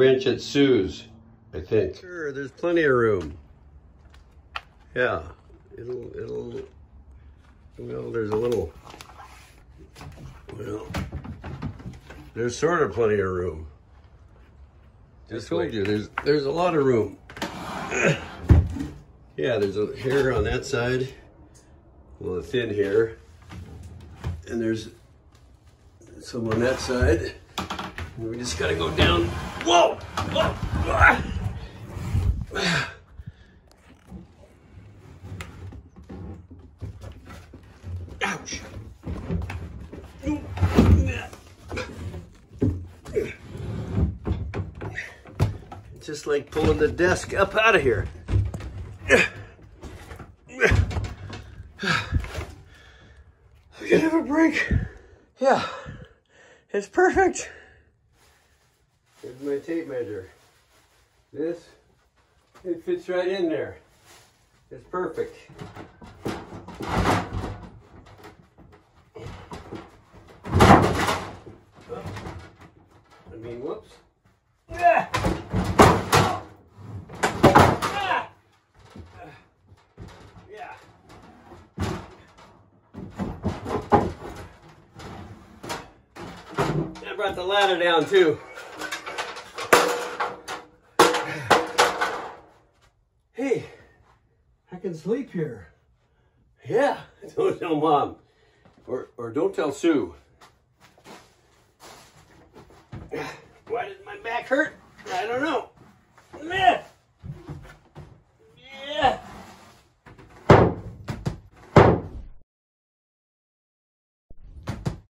workbench at Sue's, I think. Sure, there's plenty of room. Yeah, well, there's a little, well, there's sort of plenty of room. Just told you, there's a lot of room. Yeah, there's a hair on that side, a little thin hair, and there's some on that side. And we just gotta go down. Whoa! Whoa! Ah! Ouch! It's just like pulling the desk up out of here. We can have a break. Yeah, it's perfect. Here's my tape measure. It fits right in there. It's perfect. Whoops. Yeah. Yeah. I brought the ladder down too. Hey, I can sleep here. Yeah, don't tell Mom. Or don't tell Sue. Why does my back hurt? I don't know.